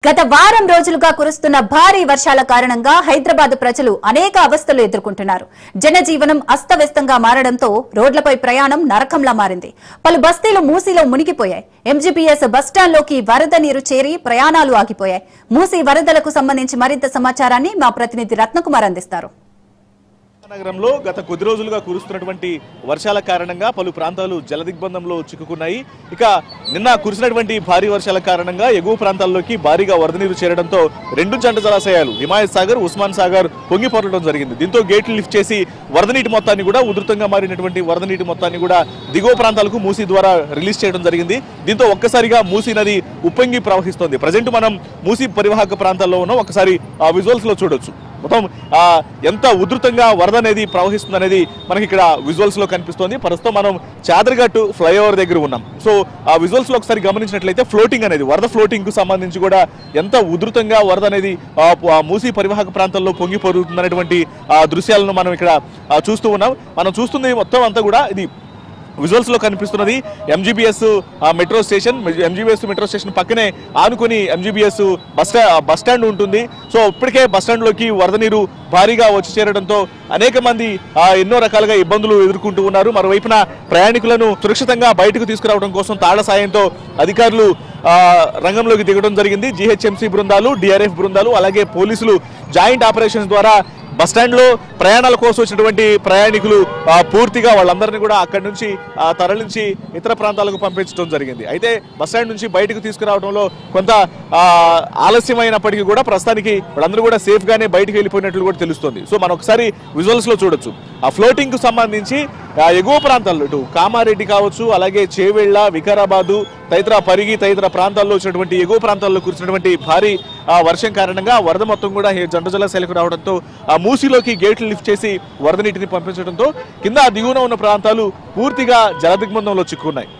గత వారం రోజులుగా కురుస్తున్న భారీ వర్షాల కారణంగా హైదరాబాద్ ప్రజలు అనేక అవస్థలు ఎదుర్కొంటున్నారు. జనజీవనం అస్తవ్యస్తంగా మారడంతో రోడ్లపై ప్రయాణం నరకంలా మారింది. పలు బస్తీలు మూసీలో మునిగిపోయాయి. ఎంజీబీఎస్ బస్టాండ్లోకి వరద నీరు చేరి ప్రయాణాలు ఆగిపోయాయి. మూసీ వరదలకు సంబంధించి మరింత సమాచారాన్ని మా ప్రతినిధి రత్నకుమార్ అందిస్తారు. నగరంలో గత కొద్ది రోజులుగా కురుస్తున్నటువంటి వర్షాల కారణంగా పలు ప్రాంతాలు జలదిగ్బంధంలో చిక్కుకున్నాయి. ఇక నిన్న కురిసినటువంటి భారీ వర్షాల కారణంగా ఎగువ ప్రాంతాల్లోకి భారీగా వరద నీరు చేరడంతో రెండు జంట జలాశయాలు హిమాయత్ సాగర్, ఉస్మాన్ సాగర్ పొంగి పొరలడం జరిగింది. దీంతో గేట్లు లిఫ్ట్ చేసి వరద నీటి మొత్తాన్ని కూడా ఉధృతంగా మారినటువంటి వరద నీటి మొత్తాన్ని కూడా దిగువ ప్రాంతాలకు మూసీ ద్వారా రిలీజ్ చేయడం జరిగింది. దీంతో ఒక్కసారిగా మూసీ నది ఉప్పొంగి ప్రవహిస్తోంది. ప్రజెంట్ మనం మూసీ పరివాహక ప్రాంతాల్లో ఉన్నాం. ఒకసారి ఆ విజువల్స్ లో చూడొచ్చు. మొత్తం ఎంత ఉధృతంగా వరద అనేది ప్రవహిస్తుంది అనేది మనకి ఇక్కడ విజువల్స్ లో కనిపిస్తోంది. ప్రస్తుతం మనం చాదర్ఘట్ ఫ్లైఓవర్ దగ్గర ఉన్నాం. సో ఆ విజువల్స్ లో ఒకసారి గమనించినట్లయితే ఫ్లోటింగ్ అనేది వరద ఫ్లోటింగ్ కు సంబంధించి కూడా ఎంత ఉధృతంగా వరద అనేది మూసీ పరివాహక ప్రాంతాల్లో పొంగి పొరుగుతున్నటువంటి దృశ్యాలను మనం ఇక్కడ చూస్తూ ఉన్నాం. మనం చూస్తుంది మొత్తం అంతా కూడా ఇది విజువల్స్ లో కనిపిస్తున్నది MGBS metro station. MGBS metro station పక్కనే ఆనుకొని ఎంజీబీఎస్ బస్ స్టాండ్ ఉంటుంది. సో ఇప్పటికే బస్ స్టాండ్ లోకి వరద నీరు భారీగా వచ్చి చేరడంతో అనేక మంది ఎన్నో రకాలుగా ఇబ్బందులు ఎదుర్కొంటూ ఉన్నారు. మరోవైపున ప్రయాణికులను సురక్షితంగా బయటకు తీసుకురావడం కోసం తాళ్ల సాయంతో అధికారులు రంగంలోకి దిగడం జరిగింది. జీహెచ్ఎంసీ బృందాలు, డిఆర్ఎఫ్ బృందాలు, అలాగే పోలీసులు జాయింట్ ఆపరేషన్స్ ద్వారా బస్టాండ్ లో ప్రయాణాల కోసం వచ్చినటువంటి ప్రయాణికులు పూర్తిగా వాళ్ళందరినీ కూడా అక్కడి నుంచి తరలించి ఇతర ప్రాంతాలకు పంపించడం జరిగింది. అయితే బస్టాండ్ నుంచి బయటకు తీసుకురావడంలో కొంత ఆలస్యమైనప్పటికీ కూడా ప్రస్తుతానికి వాళ్ళందరూ కూడా సేఫ్ గానే బయటకు వెళ్ళిపోయినట్లు కూడా తెలుస్తుంది. సో మనం ఒకసారి విజువల్స్ లో చూడొచ్చు. ఆ ఫ్లోటింగ్ కు సంబంధించి ఎగువ ప్రాంతాల్లో ఇటు కామారెడ్డి కావచ్చు, అలాగే చేవెళ్ల, వికారాబాదు తదితర పరిగి తదితర ప్రాంతాల్లో వచ్చినటువంటి ఎగువ ప్రాంతాల్లో కురిసినటువంటి భారీ వర్షం కారణంగా వరద మొత్తం కూడా జంట జలాశయాలకు రావడంతో ఆ మూసీలోకి గేట్లు లిఫ్ట్ చేసి వరద నీటిని పంపించడంతో కింద దిగువన ఉన్న ప్రాంతాలు పూర్తిగా జలదిగ్బంధంలో చిక్కున్నాయి.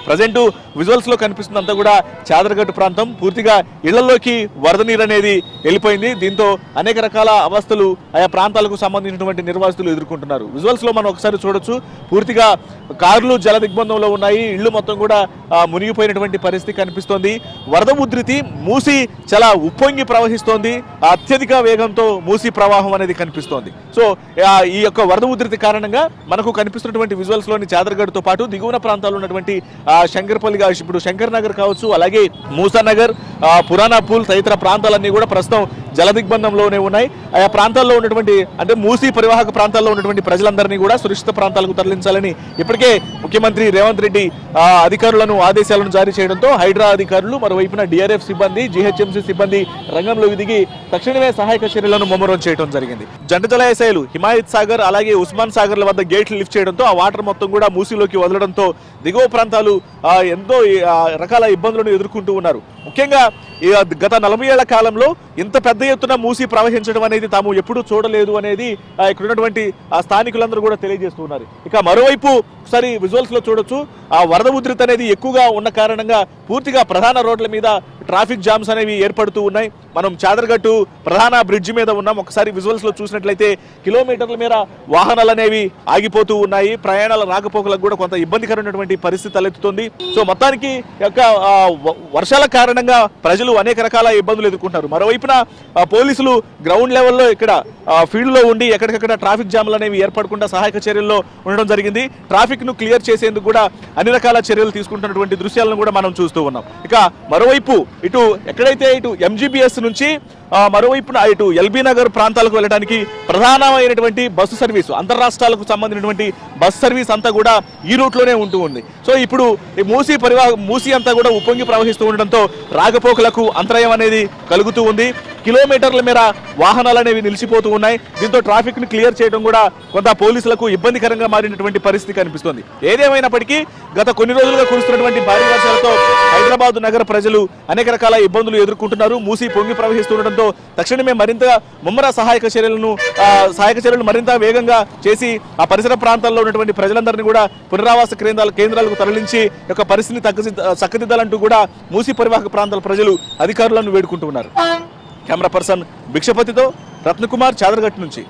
ప్రజెంట్ విజువల్స్ లో కనిపిస్తుందంతా కూడా చాదర్ఘట్ ప్రాంతం. పూర్తిగా ఇళ్లలోకి వరద నీరు అనేది వెళ్ళిపోయింది. దీంతో అనేక రకాల అవస్థలు ఆయా ప్రాంతాలకు సంబంధించినటువంటి నిర్వాసితులు ఎదుర్కొంటున్నారు. విజువల్స్ లో మనం ఒకసారి చూడొచ్చు. పూర్తిగా కార్లు జల దిగ్బంధంలో ఉన్నాయి. ఇళ్లు మొత్తం కూడా మునిగిపోయినటువంటి పరిస్థితి కనిపిస్తోంది. వరద ఉధృతి మూసీ చాలా ఉప్పొంగి ప్రవహిస్తోంది. అత్యధిక వేగంతో మూసీ ప్రవాహం అనేది కనిపిస్తోంది. సో ఈ యొక్క వరద ఉధృతి కారణంగా మనకు కనిపిస్తున్నటువంటి విజువల్స్ లోని చాదర్ఘట్ తో పాటు దిగువన ప్రాంతాల్లో ఉన్నటువంటి శంకర్పల్లి ఇప్పుడు శంకర్ నగర్ కావచ్చు, అలాగే మూసానగర్, పురాణాపూల్ తదితర ప్రాంతాలన్నీ కూడా ప్రస్తుతం జల దిగ్బంధంలోనే ఉన్నాయి. ఆయా ప్రాంతాల్లో ఉన్నటువంటి అంటే మూసీ పరివాహక ప్రాంతాల్లో ఉన్నటువంటి ప్రజలందరినీ కూడా సురక్షిత ప్రాంతాలకు తరలించాలని ఇప్పటికే ముఖ్యమంత్రి రేవంత్ రెడ్డి అధికారులను ఆదేశాలను జారీ చేయడంతో హైడ్రా అధికారులు, మరోవైపున డిఆర్ఎఫ్ సిబ్బంది, జీహెచ్ఎంసీ సిబ్బంది రంగంలోకి దిగి తక్షణమే సహాయక చర్యలను ముమ్మరం చేయడం జరిగింది. జంట జలాశయాలు హిమాయత్ సాగర్ అలాగే ఉస్మాన్ సాగర్ల వద్ద గేట్లు లిఫ్ట్ చేయడంతో ఆ వాటర్ మొత్తం కూడా మూసీలోకి వదలడంతో దిగువ ప్రాంతాలు ఎంతో రకాల ఇబ్బందులను ఎదుర్కొంటూ ఉన్నారు. ముఖ్యంగా గత 40 ఏళ్ల కాలంలో ఇంత పెద్ద ఎత్తున మూసీ ప్రవహించడం అనేది తాము ఎప్పుడూ చూడలేదు అనేది ఇక్కడ ఉన్నటువంటి స్థానికులందరూ కూడా తెలియజేస్తూ ఉన్నారు. ఇక మరోవైపు ఒకసారి విజువల్స్ లో చూడొచ్చు. ఆ వరద ఉధృతి అనేది ఎక్కువగా ఉన్న కారణంగా పూర్తిగా ప్రధాన రోడ్ల మీద ట్రాఫిక్ జామ్స్ అనేవి ఏర్పడుతూ ఉన్నాయి. మనం చాదర్ఘట్ ప్రధాన బ్రిడ్జి మీద ఉన్నాం. ఒకసారి విజువల్స్ లో చూసినట్లయితే కిలోమీటర్ల మేర వాహనాలు అనేవి ఆగిపోతూ ఉన్నాయి. ప్రయాణాల రాకపోకలకు కూడా కొంత ఇబ్బందికరమైనటువంటి పరిస్థితి తలెత్తుతుంది. సో మొత్తానికి యొక్క వర్షాల కారణంగా ప్రజలు అనేక రకాల ఇబ్బందులు ఎదుర్కొంటారు. మరోవైపున పోలీసులు గ్రౌండ్ లెవెల్లో ఇక్కడ ఫీల్డ్ లో ఉండి ఎక్కడికక్కడ ట్రాఫిక్ జామ్లు అనేవి ఏర్పడకుండా సహాయక చర్యల్లో ఉండడం జరిగింది. ట్రాఫిక్ ను క్లియర్ చేసేందుకు కూడా అన్ని రకాల చర్యలు తీసుకుంటున్నటువంటి దృశ్యాలను కూడా మనం చూస్తూ ఉన్నాం. ఇక మరోవైపు ఇటు ఎక్కడైతే ఇటు ఎంజీబీఎస్ నుంచి మరోవైపున ఇటు ఎల్బీ నగర్ ప్రాంతాలకు వెళ్ళడానికి ప్రధానమైనటువంటి బస్సు సర్వీసు, అంతర్రాష్ట్రాలకు సంబంధించినటువంటి బస్ సర్వీస్ అంతా కూడా ఈ రూట్ లోనే ఉంటూ ఉంది. సో ఇప్పుడు మూసీ అంతా కూడా ఉప్పొంగి ప్రవహిస్తూ ఉండడంతో రాకపోకలకు అంతరాయం అనేది కలుగుతూ ఉంది. కిలోమీటర్ల మేర వాహనాలు అనేవి నిలిచిపోతూ ఉన్నాయి. దీంతో ట్రాఫిక్ ను క్లియర్ చేయడం కూడా కొంత పోలీసులకు ఇబ్బందికరంగా మారినటువంటి పరిస్థితి కనిపిస్తోంది. ఏదేమైనప్పటికీ గత కొన్ని రోజులుగా కురుస్తున్నటువంటి భారీ వర్షాలతో హైదరాబాద్ నగర ప్రజలు అనేక రకాల ఇబ్బందులు ఎదుర్కొంటున్నారు. మూసీ పొంగి ప్రవహిస్తుండటంతో తక్షణమే మరింత ముమ్మర సహాయక చర్యలను మరింత వేగంగా చేసి ఆ పరిసర ప్రాంతాల్లో ఉన్నటువంటి ప్రజలందరినీ కూడా పునరావాస కేంద్రాలకు తరలించి యొక్క పరిస్థితిని చక్కదిద్దాలంటూ కూడా మూసీ పరివాహక ప్రాంతాల ప్రజలు అధికారులను వేడుకుంటున్నారు. కెమెరా పర్సన్ భిక్షపతితో రత్నకుమార్, చాదర్ఘట్ నుంచి.